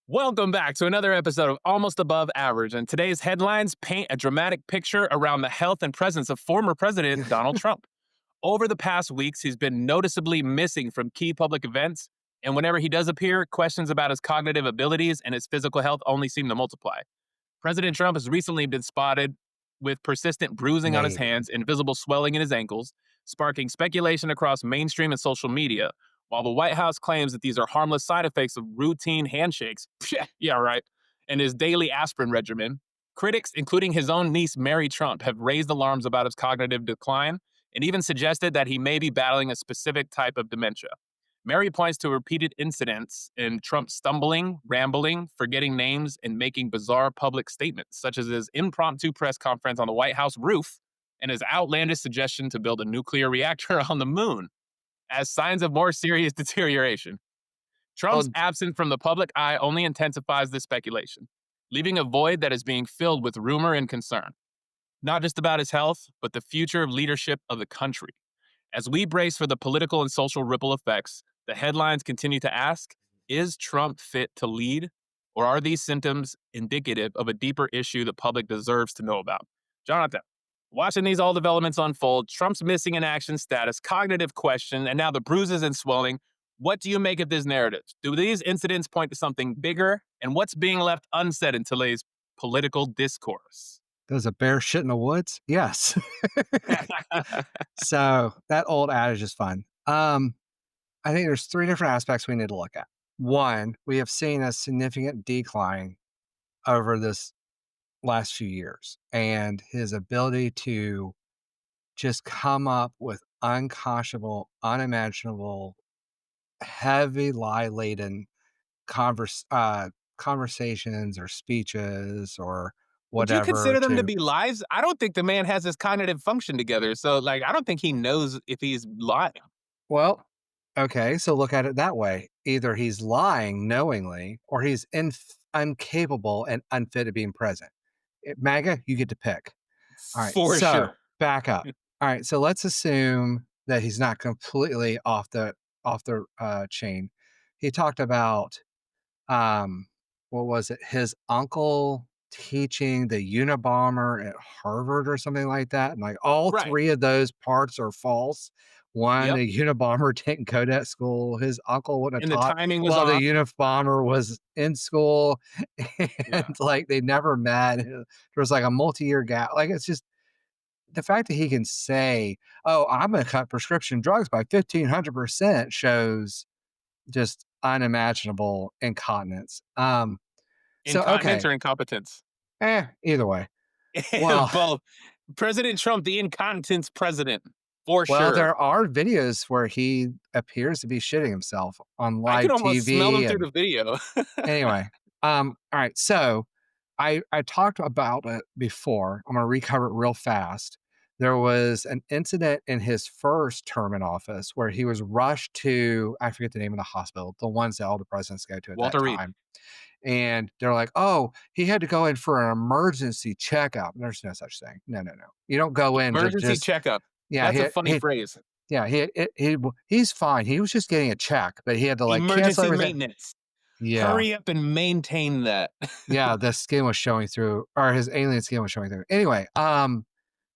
Welcome back to another episode of Almost Above Average. And today's headlines paint a dramatic picture around the health and presence of former President Donald Trump. Over the past weeks, he's been noticeably missing from key public events. And whenever he does appear, questions about his cognitive abilities and his physical health only seem to multiply. President Trump has recently been spotted with persistent bruising on his Maybe. hands and visible swelling in his ankles, sparking speculation across mainstream and social media. While the White House claims that these are harmless side effects of routine handshakes, yeah, right, and his daily aspirin regimen, critics, including his own niece Mary Trump, have raised alarms about his cognitive decline and even suggested that he may be battling a specific type of dementia. Mary points to repeated incidents in Trump stumbling, rambling, forgetting names, and making bizarre public statements, such as his impromptu press conference on the White House roof and his outlandish suggestion to build a nuclear reactor on the moon, as signs of more serious deterioration. Trump's Well, absence from the public eye only intensifies this speculation, leaving a void that is being filled with rumor and concern, not just about his health, but the future of leadership of the country. As we brace for the political and social ripple effects, the headlines continue to ask, is Trump fit to lead? Or are these symptoms indicative of a deeper issue the public deserves to know about? Jonathan, watching these all developments unfold, Trump's missing in action status, cognitive question, and now the bruises and swelling, what do you make of this narrative? Do these incidents point to something bigger? And what's being left unsaid in today's political discourse? does a bear shit in the woods? Yes. So that old adage is fun. I think there's three different aspects we need to look at. One, we have seen a significant decline over this last few years, and his ability to just come up with unconscionable, unimaginable, heavy lie laden conversations or speeches or Would you whatever consider them to to be lies? I don't think the man has his cognitive function together. So, like, I don't think he knows if he's lying. well, okay, so look at it that way. Either he's lying knowingly or he's incapable and unfit of being present. MAGA, you get to pick. All right, For so sure. back up. All right, so let's assume that he's not completely off the chain. He talked about what was it? His uncle teaching the Unabomber at Harvard or something like that. And like all Right. three of those parts are false. One, Yep. the Unabomber didn't go to that school. His uncle wouldn't And have the taught timing was while the off. Unabomber was in school. And Yeah. like they never met. There was like a multi-year gap. Like it's just the fact that he can say, "Oh, I'm going to cut prescription drugs by 1,500% shows just unimaginable incontinence. So Incontinence okay, or incompetence? either way. Well, Both. President Trump, the incompetence president, for well, sure. there are videos where he appears to be shitting himself on I could live almost smell TV, him through and the video. anyway, all right. So I talked about it before. I'm gonna recover it real fast. There was an incident in his first term in office where he was rushed to, I forget the name of the hospital, the ones that all the presidents go to at that Walter Reed. time. And they're like, "Oh, he had to go in for an emergency checkup." There's no such thing. No, no, no. You don't go in to Emergency just checkup. yeah, That's a funny phrase. he's fine. He was just getting a check, but he had to like cancel Emergency everything. maintenance. Yeah. Hurry up and maintain that. Yeah, the skin was showing through, or his alien skin was showing through. Anyway,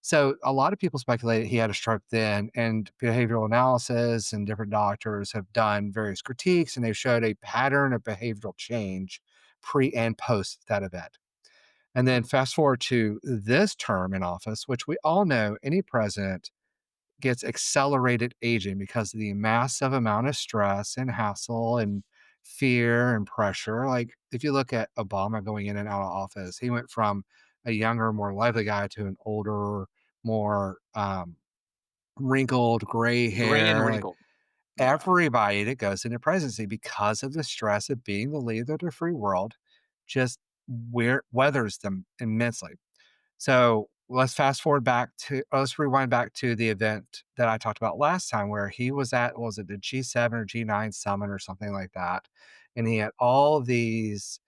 so a lot of people speculated he had a stroke then, and behavioral analysis and different doctors have done various critiques, and they've showed a pattern of behavioral change pre and post that event. And then fast forward to this term in office, which we all know any president gets accelerated aging because of the massive amount of stress and hassle and fear and pressure. Like if you look at Obama going in and out of office, he went from a younger, more lively guy to an older, more wrinkled, gray Gray and hair. Like wrinkled. Yeah. everybody that goes into presidency because of the stress of being the leader of the free world just weathers them immensely. So let's fast forward back to, let's rewind back to the event that I talked about last time where he was at, what was it the G7 or G9 summit or something like that? And he had all these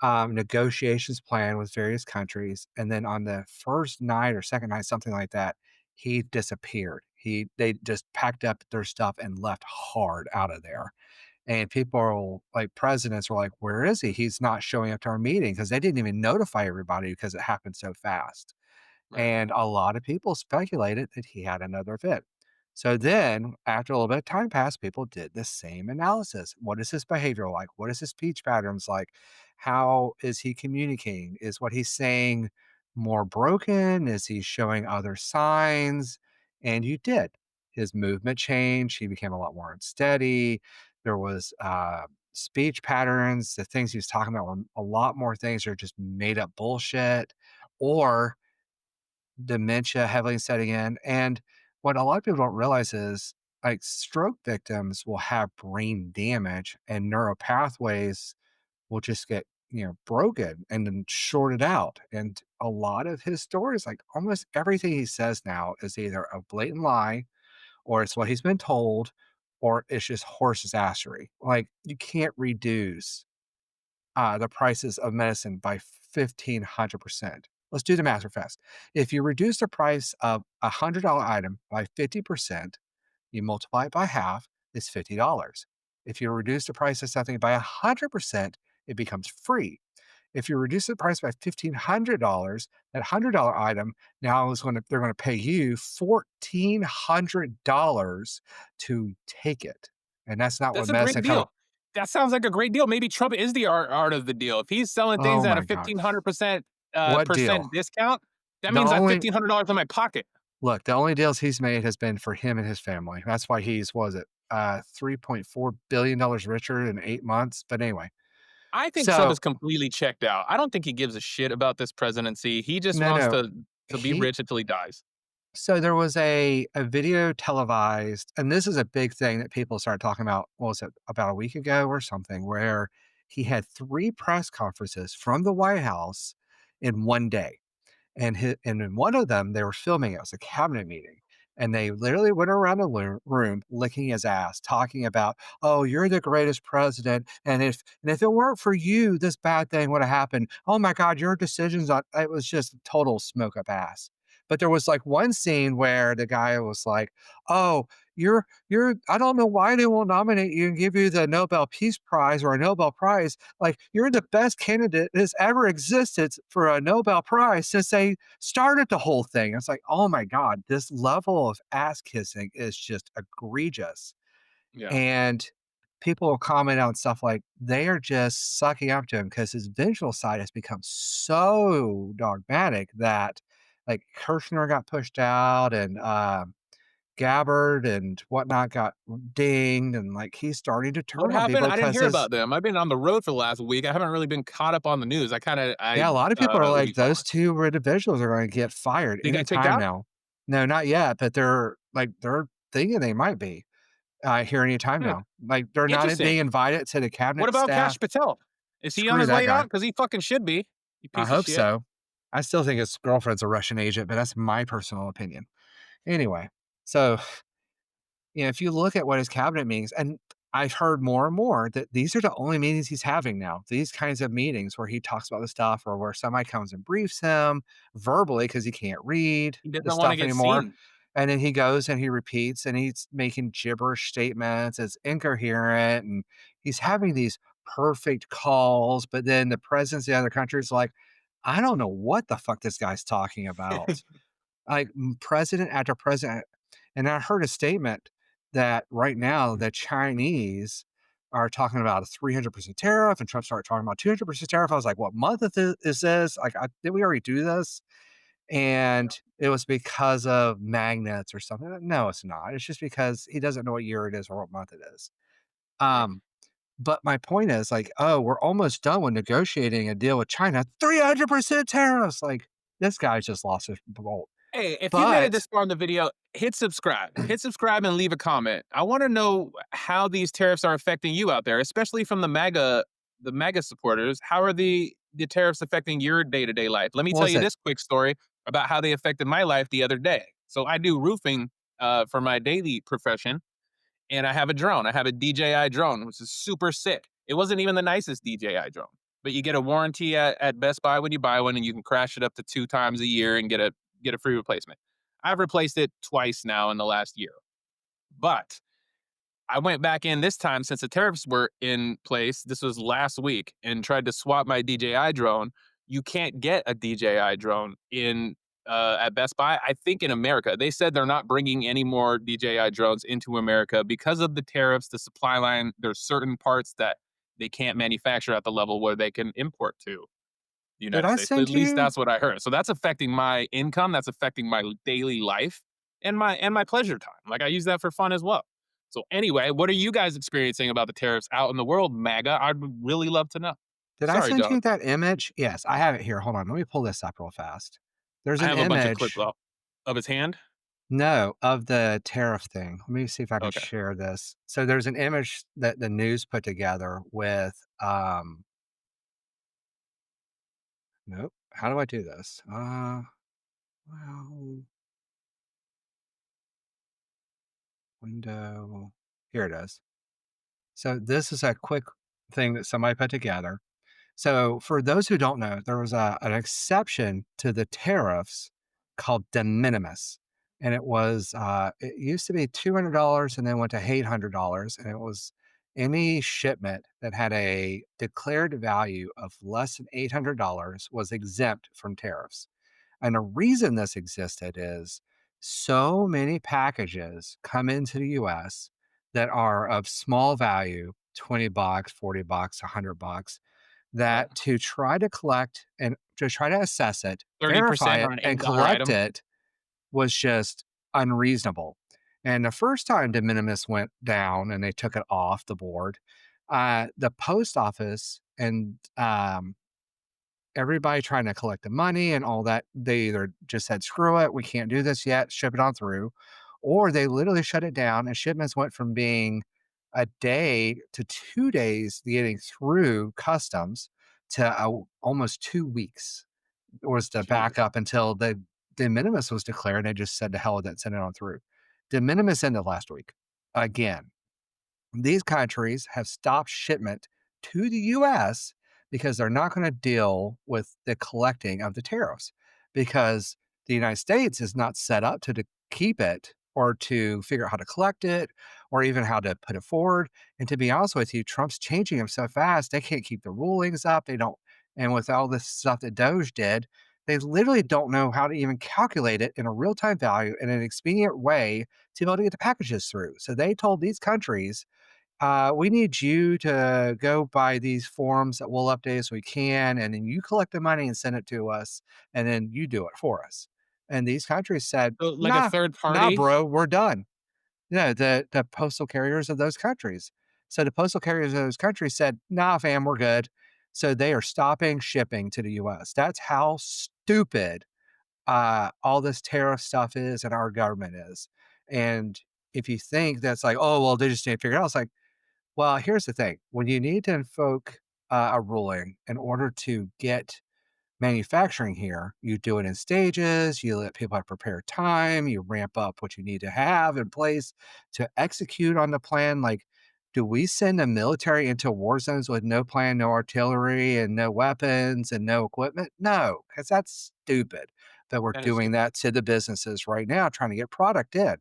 negotiations planned with various countries. And then on the first night or second night, something like that, he disappeared. They just packed up their stuff and left hard out of there. And people like presidents were like, "Where is he? He's not showing up to our meeting," because they didn't even notify everybody because it happened so fast. Right. And a lot of people speculated that he had another event. So then, after a little bit of time passed, people did the same analysis. What is his behavior like? What is his speech patterns like? How is he communicating? Is what he's saying more broken? Is he showing other signs? And you did. His movement changed. He became a lot more unsteady. There was speech patterns. The things he was talking about were a lot more things are just made up bullshit, or dementia heavily setting in. And what a lot of people don't realize is like stroke victims will have brain damage and neural pathways will just get, broken and then shorted out. And a lot of his stories, like almost everything he says now is either a blatant lie or it's what he's been told or it's just horse's assery. Like you can't reduce the prices of medicine by 1,500%. Let's do the math real fast. If you reduce the price of a $100 item by 50%, you multiply it by half, it's $50. If you reduce the price of something by 100%, it becomes free. If you reduce the price by $1,500, that $100 item now they're going to pay you $1,400 to take it. And that's not what That's a great medicine comes. deal. That sounds like a great deal. Maybe Trump is the art of the deal. If he's selling things Oh at a my God. 1,500% What deal? percent discount, that The means I have only $1,500 in my pocket. Look, the only deals he's made has been for him and his family. That's why he's what was it, $3.4 billion richer in 8 months, but anyway. I think Trump So is completely checked out. I don't think he gives a shit about this presidency. He just no, wants no, to be he rich until he dies. so there was a video televised, and this is a big thing that people started talking about, what was it, about a week ago or something, where he had 3 press conferences from the White House in one day. And in one of them, they were filming it. It was a cabinet meeting. And they literally went around the room licking his ass, talking about, "Oh, you're the greatest president. And if it weren't for you, this bad thing would have happened. Oh my God, your decisions on it was just total smoke up ass." But there was like one scene where the guy was like, "Oh, you're I don't know why they won't nominate you and give you the Nobel Peace Prize or a Nobel Prize. Like you're the best candidate that's ever existed for a Nobel Prize since they started the whole thing." It's like, oh my God, this level of ass kissing is just egregious. Yeah. And people will comment on stuff like they are just sucking up to him because his visual side has become so dogmatic that like Kirshner got pushed out and Gabbard and whatnot got dinged, and like he's starting to What turn on happened? people I didn't because hear his about them. I've been on the road for the last week. I haven't really been caught up on the news. yeah, a lot of people are What do you like, call those it? 2 individuals are gonna get fired They got kicked anytime out? now. No, not yet, but they're thinking they might be, here anytime Hmm, now. Like, they're not interesting. being invited to the What cabinet about staff. Cash Patel? Is he on Screw his that way guy. out? Because he fucking should be. You I piece of hope shit. so. I still think his girlfriend's a Russian agent, but that's my personal opinion. Anyway, so if you look at what his cabinet meetings, and I've heard more and more that these are the only meetings he's having now. These kinds of meetings where he talks about the stuff or where somebody comes and briefs him verbally because he can't read He the doesn't want to stuff get anymore. seen. And then he goes and he repeats and he's making gibberish statements. It's incoherent. And he's having these perfect calls. But then the presidents of the other countries like, I don't know what the fuck this guy's talking about. Like president after president. And I heard a statement that right now the Chinese are talking about a 300% tariff, and Trump started talking about 200% tariff. I was like, what month is this? Like, did we already do this? And it was because of magnets or something. No, it's not. It's just because he doesn't know what year it is or what month it is. Right. Um, but my point is like, oh, we're almost done with negotiating a deal with China. 300% tariffs. Like, this guy's just lost his bolt. Hey, if you made it But this far in the video, hit subscribe. Hit subscribe and leave a comment. I want to know how these tariffs are affecting you out there, especially from the MAGA supporters. How are the tariffs affecting your day-to-day life? Let me what tell was you it? this quick story about how they affected my life the other day. So I do roofing for my daily profession, and I have a drone. I have a DJI drone, which is super sick. It wasn't even the nicest DJI drone, but you get a warranty at Best Buy when you buy one, and you can crash it up to 2 times a year and get a free replacement. I've replaced it twice now in the last year. But I went back in this time since the tariffs were in place. This was last week, and tried to swap my DJI drone. You can't get a DJI drone in at Best Buy. I think in America, they said they're not bringing any more DJI drones into America because of the tariffs. The supply line. There's certain parts that they can't manufacture at the level where they can import to the Did United I States. At send least you? that's what I heard. So that's affecting my income. That's affecting my daily life and my pleasure time. Like I use that for fun as well. So anyway, what are you guys experiencing about the tariffs out in the world, MAGA? I'd really love to know. Did I Sorry, send dog. you that image? Yes, I have it here. Hold on. Let me pull this up real fast. There's I an have a bunch of clips image, of his hand. no, of the tariff thing. Let me see if I can Okay. share this. So there's an image that the news put together with, nope. How do I do this? Well, window. Here it is. So this is a quick thing that somebody put together. So, for those who don't know, there was an exception to the tariffs called de minimis. And it used to be $200 and then went to $800. And it was any shipment that had a declared value of less than $800 was exempt from tariffs. And the reason this existed is so many packages come into the US that are of small value, 20 bucks, 40 bucks, 100 bucks, Right. that to try to collect and to try to assess it, verify 30% it, on an and $8 collect item. it was just unreasonable. And the first time de minimis went down and they took it off the board, the post office and everybody trying to collect the money and all that, they either just said, screw it, we can't do this yet, ship it on through, or they literally shut it down and shipments went from being a day to 2 days getting through customs to almost 2 weeks was the Jesus. backup until the de minimis was declared. They just said to hell with it, send it on through. De minimis ended last week again. These countries have stopped shipment to the US because they're not going to deal with the collecting of the tariffs because the United States is not set up to keep it or to figure out how to collect it or even how to put it forward. And to be honest with you, Trump's changing them so fast, they can't keep the rulings up. They don't. And with all this stuff that Doge did, they literally don't know how to even calculate it in a real time value in an expedient way to be able to get the packages through. So they told these countries, we need you to go by these forms that we'll update as we can, and then you collect the money and send it to us, and then you do it for us. And these countries said, So like a nah, third nah, party. bro, we're done. The postal carriers of those countries. So the postal carriers of those countries said, nah, fam, we're good. So they are stopping shipping to the US. That's how stupid all this tariff stuff is and our government is. And if you think that's like, oh, well, they just need to figure it out, it's like, well, here's the thing. When you need to invoke a ruling in order to get manufacturing here, you do it in stages, you let people have prepared time, you ramp up what you need to have in place to execute on the plan. Like, do we send the military into war zones with no plan, no artillery, and no weapons and no equipment? No, because that's stupid. But we're That is doing stupid. that to the businesses right now, trying to get product in.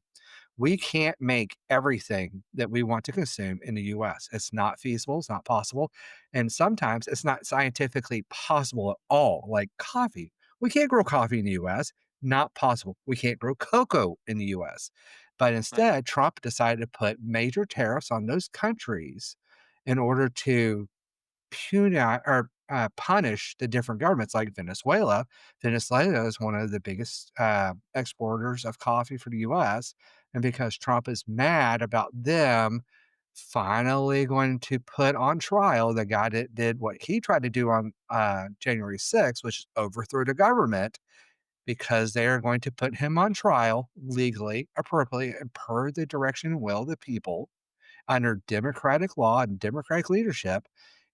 We can't make everything that we want to consume in the US. It's not feasible, it's not possible, and sometimes it's not scientifically possible at all, like coffee. We can't grow coffee in the US, not possible. We can't grow cocoa in the US. But Right. instead, Trump decided to put major tariffs on those countries in order to punish the different governments like Venezuela. Venezuela is one of the biggest exporters of coffee for the US. And because Trump is mad about them finally going to put on trial the guy that did what he tried to do on January 6th, which is overthrow the government, because they are going to put him on trial legally, appropriately, and per the direction and will of the people under democratic law and democratic leadership,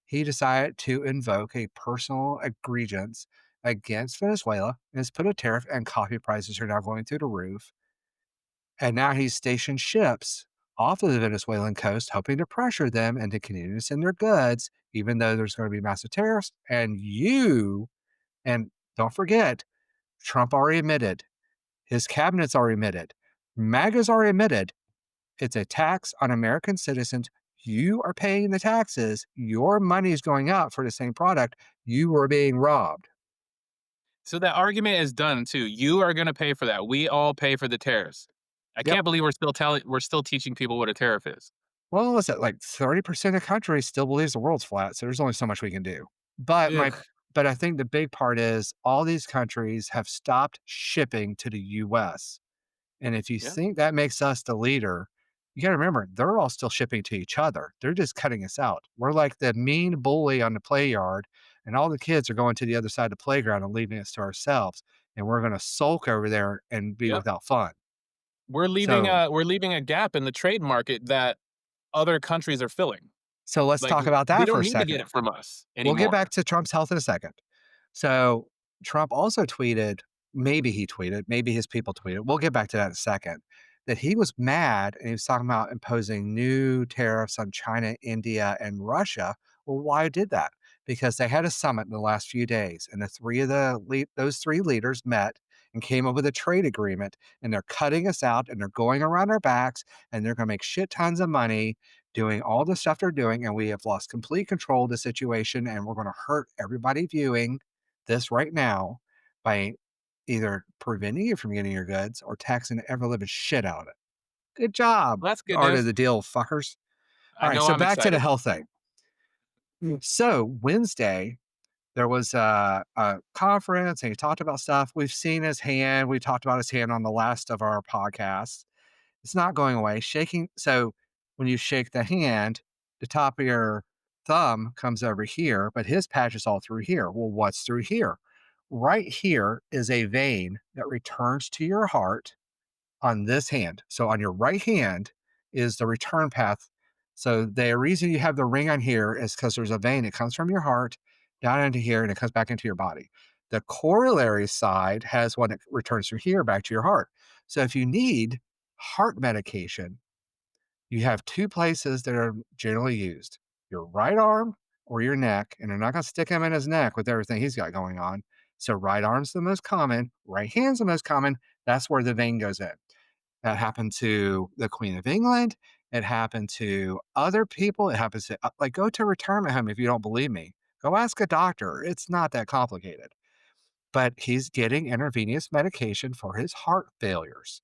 he decided to invoke a personal egregiance against Venezuela and has put a tariff, and coffee prices are now going through the roof. And now he's stationed ships off of the Venezuelan coast, hoping to pressure them and to continue to send their goods, even though there's going to be massive tariffs. And don't forget, Trump already admitted, his cabinet's already admitted, MAGA's already admitted It's a tax on American citizens. You are paying the taxes. Your money is going out for the same product. You are being robbed. So that argument is done too. You are going to pay for that. We all pay for the tariffs. I Yep. can't believe we're still teaching people what a tariff is. Well, listen, like 30% of the country still believes the world's flat, so there's only so much we can do. But my Ugh. but I think the big part is all these countries have stopped shipping to the US. And if you Yeah. think that makes us the leader, you got to remember they're all still shipping to each other. They're just cutting us out. We're like the mean bully on the play yard, and all the kids are going to the other side of the playground and leaving us to ourselves. And we're going to sulk over there and be Yep. without fun. We're leaving So a we're leaving a gap in the trade market that other countries are filling. so let's Like talk about they that for don't a need to get second. it from us We'll get anymore. back to Trump's health in a second. So Trump also tweeted, maybe he tweeted, maybe his people tweeted, we'll get back to that in a second, that he was mad and he was talking about imposing new tariffs on China, India, and Russia. Well, why did that? Because they had a summit in the last few days, and those three leaders met and came up with a trade agreement, and they're cutting us out, and they're going around our backs, and they're going to make shit tons of money doing all the stuff they're doing, and we have lost complete control of the situation, and we're going to hurt everybody viewing this right now by either preventing you from getting your goods or taxing the ever living shit out of it. Good job. Well, that's good Art of news. the deal, fuckers. I All right, know so I'm back to the excited. health thing. So Wednesday, there was a conference and he talked about stuff. We've seen his hand. We talked about his hand on the last of our podcasts. It's not going away. Shaking. So when you shake the hand, the top of your thumb comes over here, but his patch is all through here. Well, what's through here? Right here is a vein that returns to your heart on this hand. So on your right hand is the return path. So the reason you have the ring on here is because there's a vein that comes from your heart down into here and it comes back into your body. The corollary side has one that returns through here back to your heart. So if you need heart medication, you have two places that are generally used, your right arm or your neck, and they're not going to stick him in his neck with everything he's got going on. So right arm's the most common, right hand's the most common. That's where the vein goes in. That happened to the Queen of England. It happened to other people. It happens to, like, go to a retirement home if you don't believe me. Go ask a doctor. It's not that complicated. But he's getting intravenous medication for his heart failures.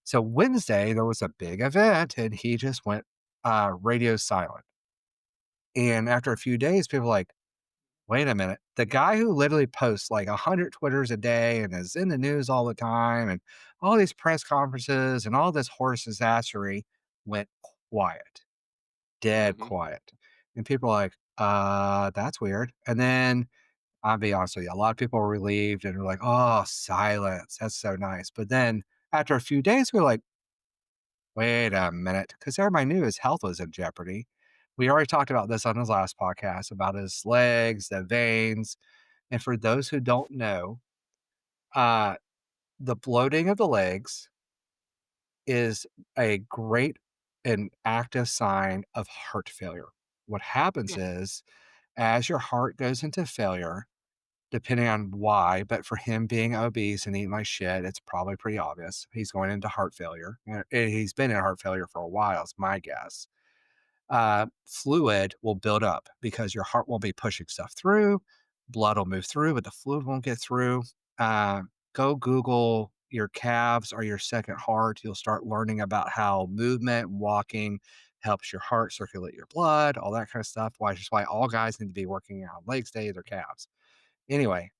So Wednesday, there was a big event and he just went radio silent. And after a few days, people were like, wait a minute. The guy who literally posts like 100 Twitters a day and is in the news all the time and all these press conferences and all this horse disastery went quiet, dead Hmm. quiet. And people are like, that's weird. And then I'll be honest with you, a lot of people were relieved and were like, oh, silence. That's so nice. But then after a few days, we are like, wait a minute, because everybody knew his health was in jeopardy. We already talked about this on his last podcast about his legs, the veins. And for those who don't know, uh, the bloating of the legs is a great and active sign of heart failure. What happens is, as your heart goes into failure, depending on why, but for him being obese and eating like shit, it's probably pretty obvious. He's going into heart failure. And he's been in heart failure for a while, is my guess. Fluid will build up because your heart won't be pushing stuff through. Blood will move through, but the fluid won't get through. Uh, Go Google your calves or your second heart. You'll start learning about how movement, walking helps your heart circulate your blood, all that kind of stuff. Which is why all guys need to be working out legs days or calves. Anyway,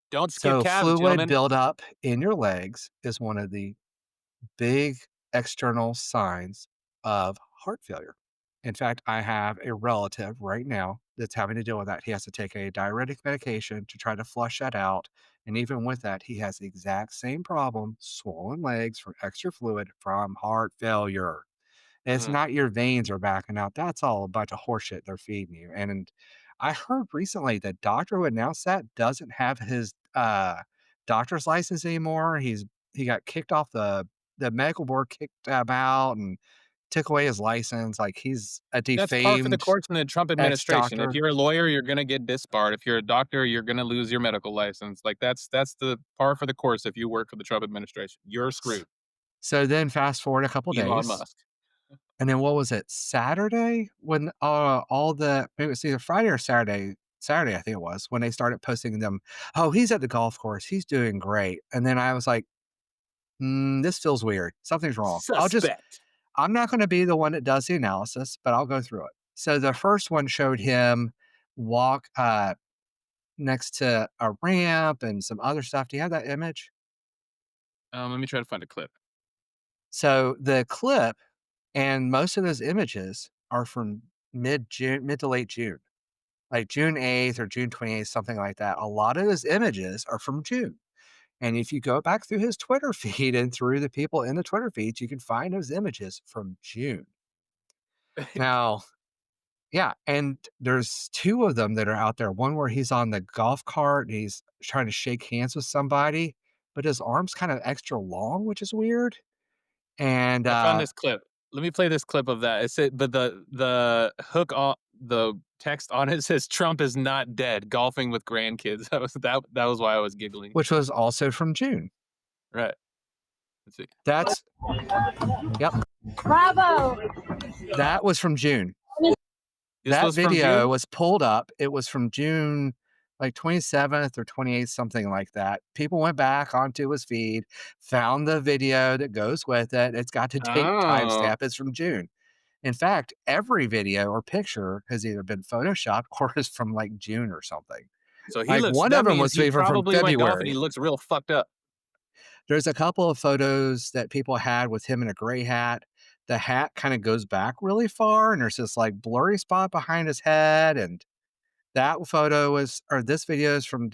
Don't skip so calves, fluid gentlemen. buildup in your legs is one of the big external signs of heart failure. In fact, I have a relative right now that's having to deal with that. He has to take a diuretic medication to try to flush that out. And even with that, he has the exact same problem, swollen legs from extra fluid from heart failure. It's Mhm. not your veins are backing out. That's all a bunch of horseshit they're feeding you. And I heard recently the doctor who announced that doesn't have his doctor's license anymore. He got kicked off the medical board, kicked him out and took away his license. Like he's a That's par for the defamed course in the Trump administration. If ex-doctor. you're a lawyer, you're gonna get disbarred. If you're a doctor, you're gonna lose your medical license. Like that's the par for the course if you work for the Trump administration. You're screwed. So then fast forward a couple Elon days, Musk. and then what was it, Saturday? When, all the it was either Friday or Saturday, I think it was, when they started posting them, "Oh, he's at the golf course, he's doing great." And then I was like, this feels weird. Something's wrong. Suspect. I'm not gonna be the one that does the analysis, but I'll go through it." So the first one showed him walk, next to a ramp and some other stuff. Do you have that image? Let me try to find a clip. So the clip and most of those images are from mid-June, mid to late June, like June 8th or June 28th, something like that. A lot of those images are from June. And if you go back through his Twitter feed and through the people in the Twitter feeds, you can find those images from June. Now, yeah, and there's two of them that are out there. One where he's on the golf cart and he's trying to shake hands with somebody, but his arm's kind of extra long, which is weird. And I found this clip. Let me play this clip of that. It said, but the hook on the text on it says Trump is not dead, golfing with grandkids. That was why I was giggling. which was also from June. Right. Let's see. That's Yep, Bravo. that was from June. This That was from video June. was pulled up. It was from June, like 27th or 28th, something like that. People went back onto his feed, found the video that goes with it. It's got the date Oh, timestamp. It's from June. In fact, every video or picture has either been photoshopped or is from like June or something. so he Like looks. one of That them means was he even from probably went golfing. He February. looks real fucked up. There's a couple of photos that people had with him in a gray hat. The hat kind of goes back really far, and there's this like blurry spot behind his head. And that photo is, or this video is from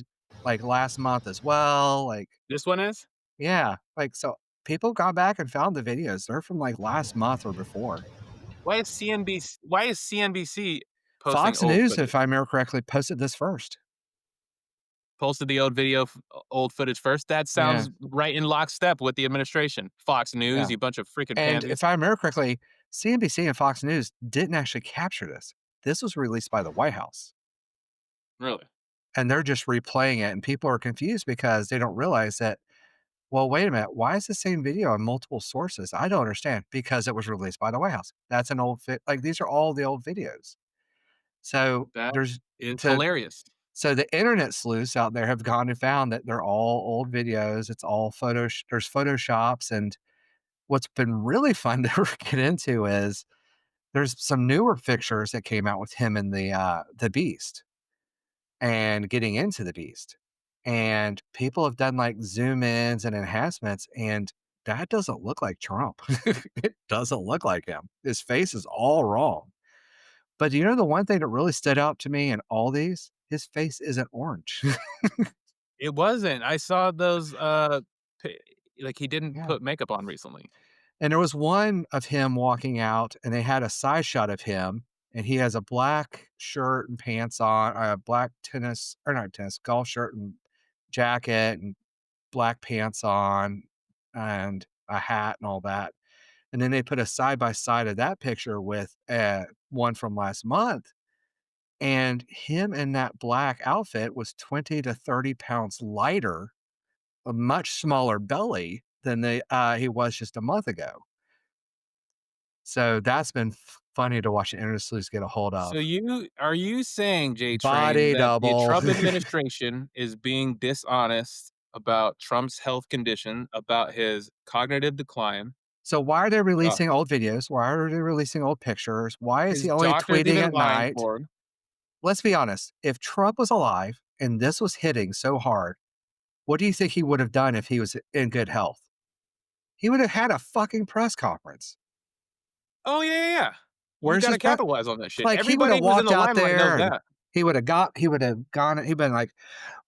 like last month as well. Like, This one is. yeah, like so people got back and found the videos. They're from like last month or before. Why is CNBC posting Fox old News, if footage? I remember correctly, posted this first. Posted the old video, old footage first. That Yeah, sounds right in lockstep with the administration. Fox News, yeah. you bunch of freaking And pansies. if I remember correctly, CNBC and Fox News didn't actually capture this. This was released by the White House. Really? And they're just replaying it, and people are confused because they don't realize that, well, wait a minute, why is the same video on multiple sources? I don't understand. Because it was released by the White House. That's an old like these are all the old videos. So That there's is to hilarious. so the internet sleuths out there have gone and found that they're all old videos. It's all there's photoshops. And what's been really fun to get into is there's some newer pictures that came out with him and the Beast and getting into the Beast. And people have done like zoom ins and enhancements, and that doesn't look like Trump. It doesn't look like him. His face is all wrong. But you know the one thing that really stood out to me in all these? His face isn't orange. It wasn't. I saw those, pi like, he didn't Yeah. put makeup on recently. And there was one of him walking out, and they had a side shot of him, and he has a black shirt and pants on, a black tennis, or not tennis, golf shirt and jacket and black pants on, and a hat and all that. And then they put a side by side of that picture with one from last month. And him in that black outfit was 20 to 30 pounds lighter, a much smaller belly than he was just a month ago. So that's been funny to watch the internet sleuths get a hold So of. are you saying, Jtrain, Body that the double. Trump administration is being dishonest about Trump's health condition, about his cognitive decline, So why are they about releasing old videos? Why are they releasing old pictures? Why is his he only doctors tweeting even at lying night? for him? Let's be honest. If Trump was alive and this was hitting so hard, what do you think he would have done if he was in good health? He would have had a fucking press conference. Oh, yeah, yeah, yeah. You Where's gotta his press? capitalize on that shit. Like he would Everybody have who's in walked the out limelight knows there and that. he would have gone, he'd been like,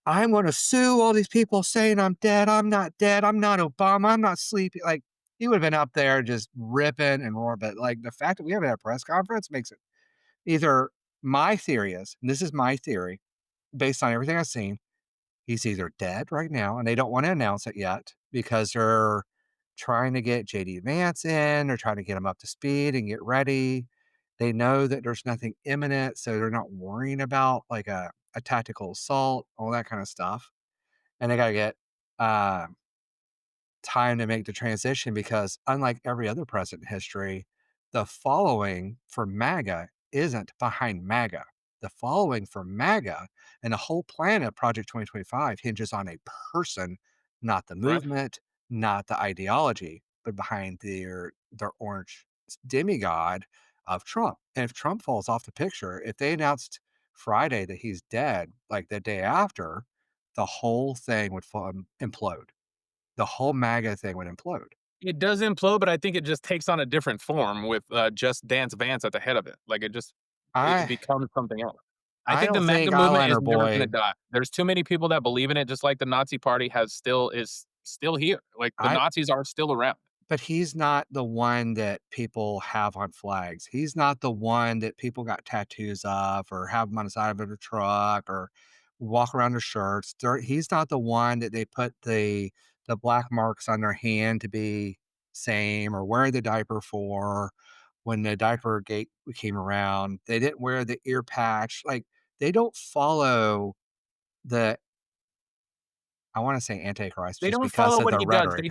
I'm going to sue all these people saying I'm dead. I'm not dead. I'm not Obama. I'm not sleepy. Like he would have been up there just ripping and roaring. But like the fact that we haven't had a press conference makes it either my theory is, and this is my theory based on everything I've seen, he's either dead right now and they don't want to announce it yet because they're trying to get JD Vance in, they're trying to get him up to speed and get ready. They know that there's nothing imminent, so they're not worrying about like a tactical assault, all that kind of stuff. And they got to get uh, time to make the transition because unlike every other president in history, the following for MAGA isn't behind MAGA. The following for MAGA and the whole plan of Project 2025 hinges on a person, not the Right. movement, not the ideology, but behind their orange demigod of Trump. And if Trump falls off the picture, if they announced Friday that he's dead, like the day after, the whole thing would implode. The whole MAGA thing would implode. It does implode, but I think it just takes on a different form with, just Dance Vance at the head of it. Like, it I becomes something else. I I think the don't MAGA think movement is Eyeliner never gonna Boy die. There's too many people that believe in it, just like the Nazi party is still here. Like, the I Nazis are still around. but he's not the one that people have on flags. He's not the one that people got tattoos of or have him on the side of their truck or walk around their shirts. He's not the one that they put the black marks on their hand to be same or wear the diaper for when the diaper gate came around. They didn't wear the ear patch. Like they don't follow the I want to say antichrist They just don't because follow of what the he does. rhetoric.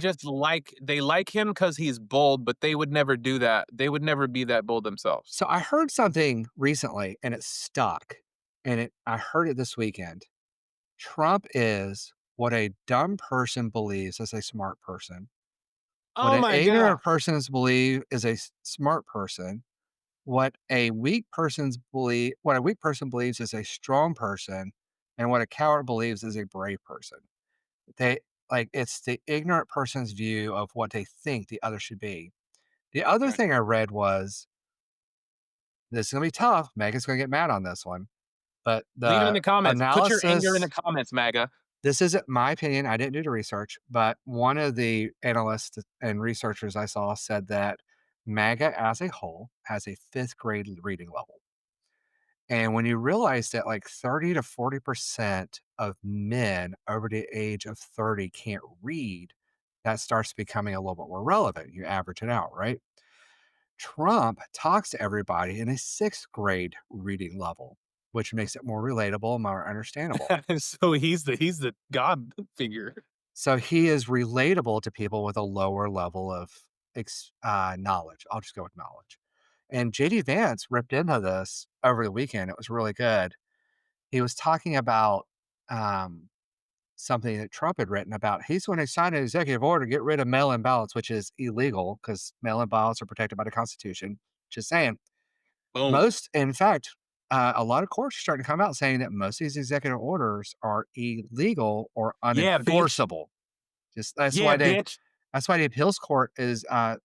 They like him because he's bold, but they would never do that. They would never be that bold themselves. So I heard something recently and it stuck and I heard it this weekend. Trump is what a dumb person believes is a smart person. What Oh an my god. ignorant person's believe is a smart person. What a weak person believes is a strong person, and what a coward believes is a brave person. They like it's the ignorant person's view of what they think the other should be. The other Right. thing I read was this is gonna be tough. Megan's gonna get mad on this one. But Leave it in the the comments. Put your anger in the analysis comments, MAGA. this isn't my opinion, I didn't do the research, but one of the analysts and researchers I saw said that MAGA as a whole has a 5th grade reading level. And when you realize that like 30 to 40% of men over the age of 30 can't read, that starts becoming a little bit more relevant. You average it out, right? Trump talks to everybody in a 6th grade reading level, which makes it more relatable and more understandable. So he's the god figure. So he is relatable to people with a lower level of knowledge. I'll just go with knowledge. And JD Vance ripped into this over the weekend. It was really good. He was talking about um, something that Trump had written about. He's going to sign an executive order to get rid of mail in ballots, which is illegal because mail in ballots are protected by the Constitution. Just saying. Boom. In fact, a lot of courts are starting to come out saying that most of these executive orders are illegal or Yeah, bitch. unenforceable. Just Yeah, bitch. that's why the appeals court is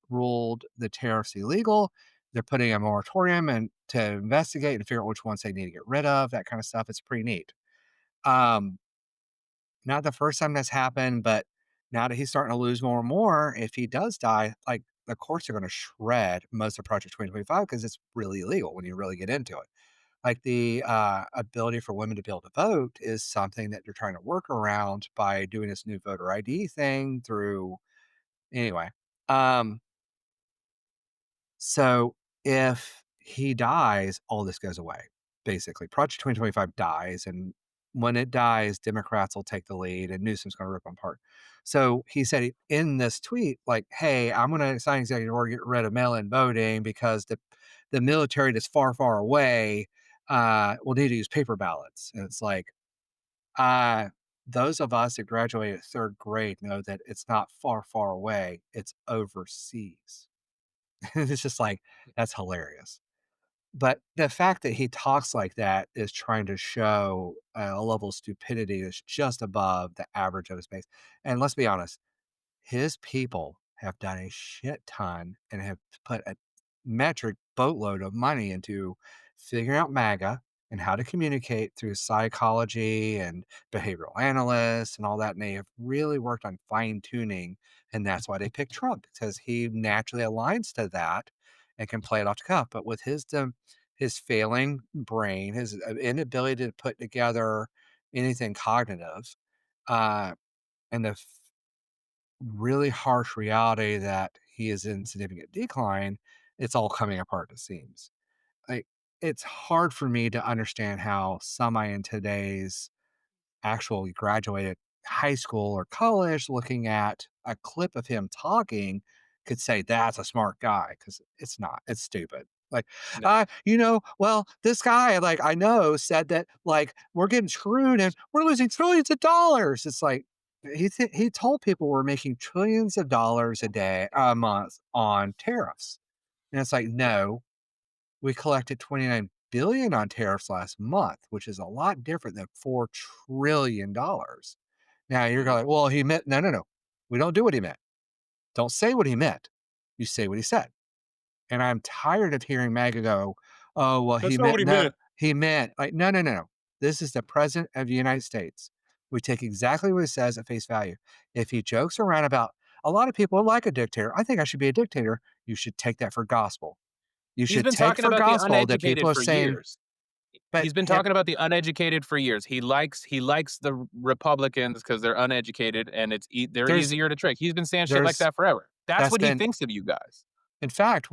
ruled the tariffs illegal. They're putting a moratorium and to investigate and figure out which ones they need to get rid of, that kind of stuff. It's pretty neat. Um, Not the first time that's happened, but now that he's starting to lose more and more, if he does die, like the courts are going to shred most of Project 2025 because it's really illegal when you really get into it. Like the ability for women to be able to vote is something that they're trying to work around by doing this new voter ID thing through anyway. Um, so if he dies, all this goes away. Basically, Project 2025 dies, and when it dies, Democrats will take the lead, and Newsom's going to rip them apart. So he said in this tweet, like, "Hey, I'm going to sign executive order to get rid of mail-in voting because the military that's far, far away will need to use paper ballots." And it's like, uh, those of us that graduated 3rd grade know that it's not far, far away; it's overseas. It's just like, that's hilarious. But the fact that he talks like that is trying to show a level of stupidity that's just above the average of his base. And let's be honest, his people have done a shit ton and have put a metric boatload of money into figuring out MAGA and how to communicate through psychology and behavioral analysts and all that. And they have really worked on fine tuning. And that's why they picked Trump because he naturally aligns to that and can play it off the cuff. But with his failing brain, his inability to put together anything cognitive, uh, and the really harsh reality that he is in significant decline, it's all coming apart it seems. Like it's hard for me to understand how somebody in today's actual graduated high school or college looking at a clip of him talking could say that's a smart guy because it's not. It's stupid. Like, No. well, this guy, like, I know said that, like, we're getting screwed and we're losing trillions of dollars. It's like, he told people we're making trillions of dollars a month on tariffs. And it's like, no, we collected 29 billion on tariffs last month, which is a lot different than $4 trillion. Now you're Mhm. going, well, he meant, no, no, no. We don't do what he meant. Don't say what he meant. You say what he said. And I'm tired of hearing MAGA go, oh, well, he That's not meant, what he no, meant. he meant, like, no, no, no, no. This is the president of the United States. We take exactly what he says at face value. If he jokes around about, a lot of people like a dictator. I think I should be a dictator. You should take that for gospel. You He's should been take talking for about the gospel that people uneducated are for saying, years. but He's been talking about the uneducated for years. He likes the Republicans because they're uneducated and they're there's, easier to trick. He's been saying shit like there's, that forever. That's that's what he been, thinks of you guys. in fact,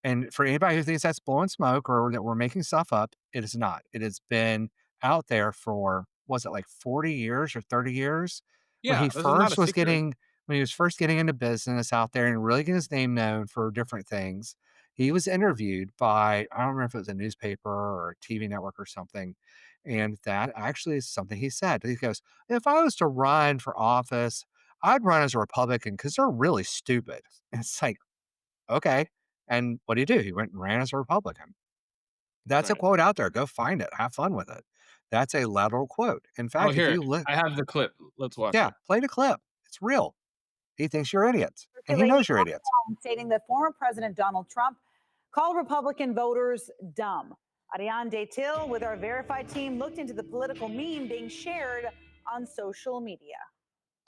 and for anybody who thinks that's blowing smoke or that we're making stuff up, it is not. It has been out there for, was it like 40 years or 30 years? When Yeah, he this is not a first was secret. getting, when he was first getting into business out there and really getting his name known for different things, he was interviewed by, I don't remember if it was a newspaper or a TV network or something. And that actually is something he said. He goes, if I was to run for office, I'd run as a Republican because they're really stupid. And it's like, okay. And what do you do? He went and ran as a Republican. That's a Right. quote out there. Go find it. Have fun with it. That's a lateral quote. In Oh, fact, if here. you look, I have the clip. Let's watch yeah, it. play the clip. It's real. He thinks you're idiots, and he Circulating knows you're idiots. online stating that former President Donald Trump called Republican voters dumb. Ariane Detil with our verified team looked into the political meme being shared on social media.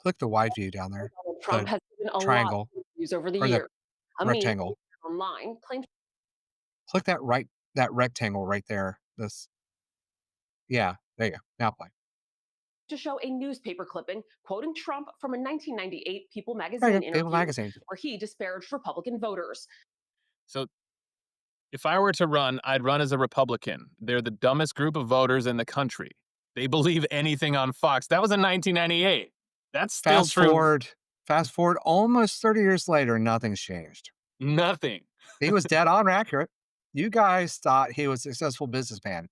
Click the wide view down there, Donald Trump the has given a lot triangle of views over the or the years. A meme rectangle. online claims Click that rectangle right there. This, yeah, there you go. Now play. to show a newspaper clipping quoting Trump from a 1998 People There you magazine go. People interview magazine. where he disparaged Republican voters. So if I were to run, I'd run as a Republican. They're the dumbest group of voters in the country. They believe anything on Fox. That was in 1998. That's still Fast true. forward, fast forward, almost 30 years later, nothing's changed. Nothing. He was dead on accurate. You guys thought he was a successful businessman.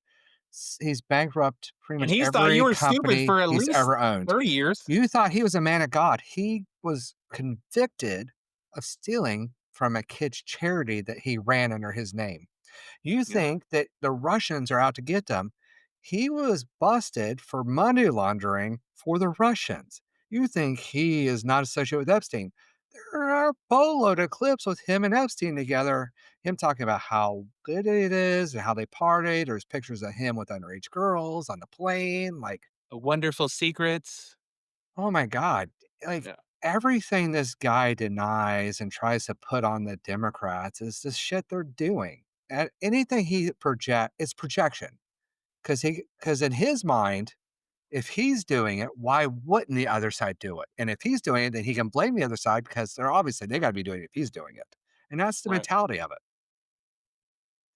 He's bankrupt pretty And much he's thought you every were stupid company for at he's least ever owned. 30 years. You thought he was a man of God. He was convicted of stealing from a kid's charity that he ran under his name. You Yeah. think that the Russians are out to get them. He was busted for money laundering for the Russians. You think he is not associated with Epstein. There are a boatload of clips with him and Epstein together, him talking about how good it is and how they partied. There's pictures of him with underage girls on the plane. Like, Wonderful secrets. oh my God. Like, Yeah. everything this guy denies and tries to put on the Democrats is the shit they're doing. And anything he project, it's projection. Because in his mind, if he's doing it, why wouldn't the other side do it? And if he's doing it, then he can blame the other side because they got to be doing it if he's doing it. And that's the Right. mentality of it.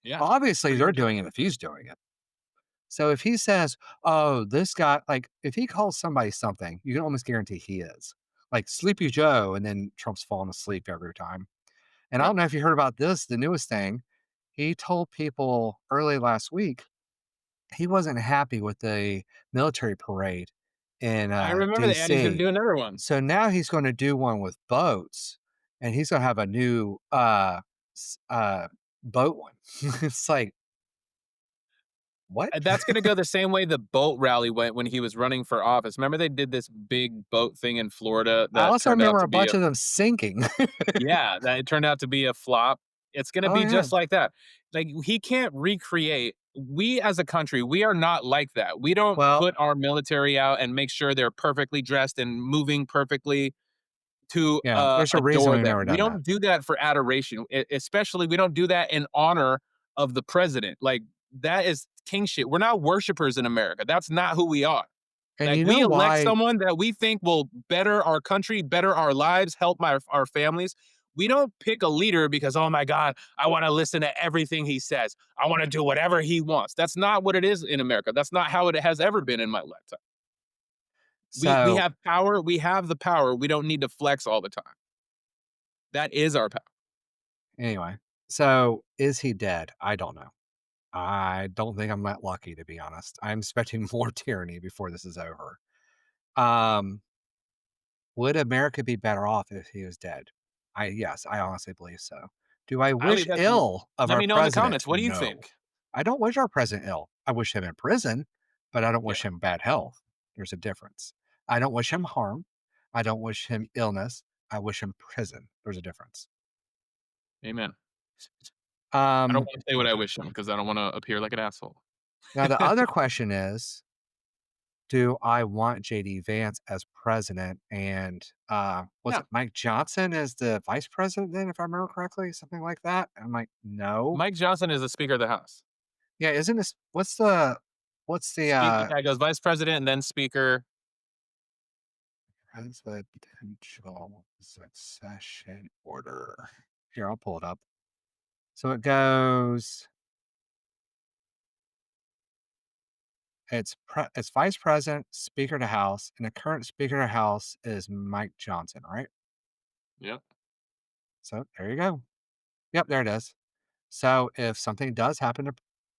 Yeah. Obviously, Pretty they're much doing it if he's doing it. So if he says, "Oh, this guy," like if he calls somebody something, you can almost guarantee he is like Sleepy Joe, and then Trump's falling asleep every time. And I Yeah. don't know if you heard about this, the newest thing. He told people early last week he wasn't happy with the military parade in I remember that, and he's gonna DC. do another one. So now he's going to do one with boats, and he's going to have a new s- uh, boat one. It's like, what? That's gonna go the same way the boat rally went when he was running for office. Remember they did this big boat thing in Florida I that also turned out remember to a be bunch of them sinking. that it turned out to be a flop. It's gonna Oh be yeah. just like that. Like, he can't recreate. We as a country, we are not like that. We don't Well, put our military out and make sure they're perfectly dressed and moving perfectly to yeah. There's a reason adore we've them. never We done that. don't do that for adoration. Especially, we don't do that in honor of the president. Like, that is king shit. We're not worshipers in America. That's not who we are. And Like, you we know elect why? someone that we think will better our country, better our lives, help our families. We don't pick a leader because, oh my God, I want to listen to everything he says. I want to do whatever he wants. That's not what it is in America. That's not how it has ever been in my lifetime. We So have power. We have the power. We don't need to flex all the time. That is our power. anyway, so is he dead? I don't know. I don't think I'm that lucky, to be honest. I'm expecting more tyranny before this is over. Um, would America be better off if he was dead? Yes, I honestly believe so. Do I I'll wish leave that to you. ill of Let our me know in the president? comments. What do you No. think? I don't wish our president ill. I wish him in prison, but I don't Yeah. wish him bad health. There's a difference. I don't wish him harm. I don't wish him illness. I wish him prison. There's a difference. Amen. I don't Um, want to say what I wish him because I don't want to appear like an asshole. now the other question is, do I want JD Vance as president and was Yeah. it Mike Johnson as the vice president then, if I remember correctly? Something like that. I'm like, no. Mike Johnson is the Speaker of the House. Yeah, isn't this what's the Yeah, it goes Vice President and then Speaker. presidential succession order? Here, I'll pull it up. So it goes, it's vice president, speaker of the house, and the current speaker of the house is Mike Johnson, right? Yep. So there you go. Yep, there it is. So if something does happen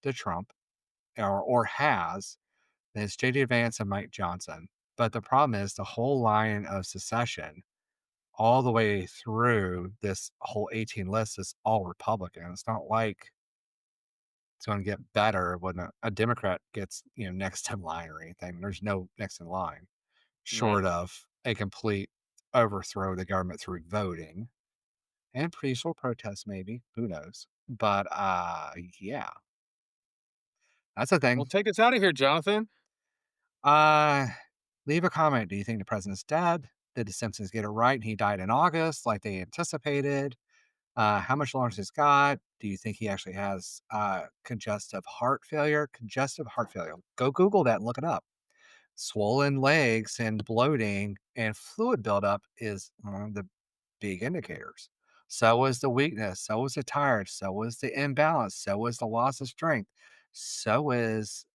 to Trump or has, then it's JD Vance and Mike Johnson. But the problem is the whole line of secession all the way through this whole 18 list is all Republican. It's not like it's going to get better when a Democrat gets, next in line or anything. There's no next in line Right. short of a complete overthrow of the government through voting and peaceful protests, maybe. Who knows? But yeah, that's the Well, thing. take us out of here, Jonathan. Uh, leave a comment. Do you think the president's dead? Did the Simpsons get it right and he died in August like they anticipated? How much longer has he got? Do you think he actually has congestive heart failure? Congestive heart failure. Go Google that and look it up. Swollen legs and bloating and fluid buildup is one of the big indicators. So was the weakness. So was the tired. So was the imbalance. So was the loss of strength. So is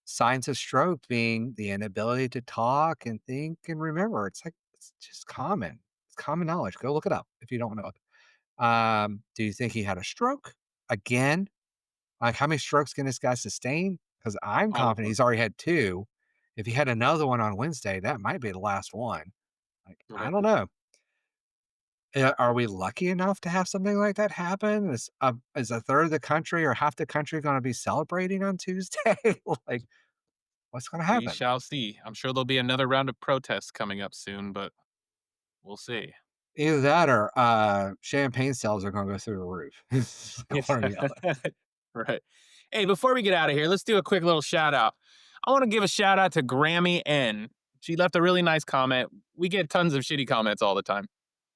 signs of stroke being the inability to talk and think and remember. It's like it's just common. It's common knowledge. Go look it up if you don't know it. Do you think he had a stroke again? Like how many strokes can this guy sustain? Because I'm All of confident them. he's already had two. If he had another one on Wednesday, that might be the last one. Like I don't know. Are we lucky enough to have something like that happen? Is a third of the country or half the country going to be celebrating on Tuesday? Like, what's going to We happen? shall see. I'm sure there'll be another round of protests coming up soon, but we'll see. Either that or champagne sales are going to go through the roof. One or the other. Right. Hey, before we get out of here, let's do a quick little shout out. I want to give a shout out to Grammy N. She left a really nice comment. We get tons of shitty comments all the time,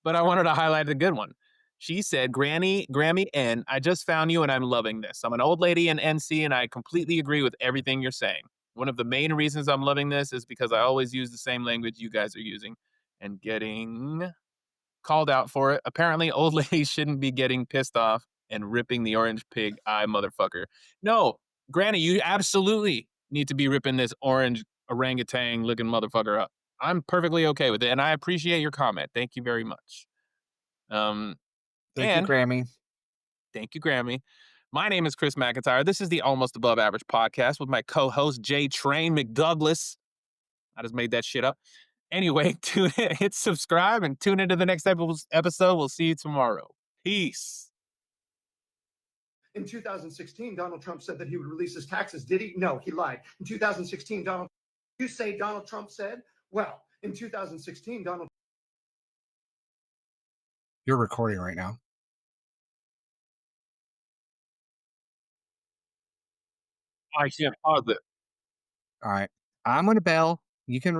but I wanted to highlight a good one. She said, Grammy N, I just found you and I'm loving this. I'm an old lady in NC and I completely agree with everything you're saying. One of the main reasons I'm loving this is because I always use the same language you guys are using and getting called out for it. Apparently, old ladies shouldn't be getting pissed off and ripping the orange pig eye motherfucker. No, Granny, you absolutely need to be ripping this orange orangutan looking motherfucker up. I'm perfectly okay with it, and I appreciate your comment. Thank you very much. Um, Thank you, and Grammy. thank you, Grammy. My name is Chris McIntyre. This is the Almost Above Average podcast with my co-host Jtrain McDouglas. I just made that shit up. Anyway, hit subscribe and tune into the next episode. We'll see you tomorrow. Peace. In 2016, Donald Trump said that he would release his taxes. Did he? No, he lied. In 2016, you say Donald Trump said? Well, in 2016, Donald. You're recording right now. I can't pause it. All right. I'm going to bell. You can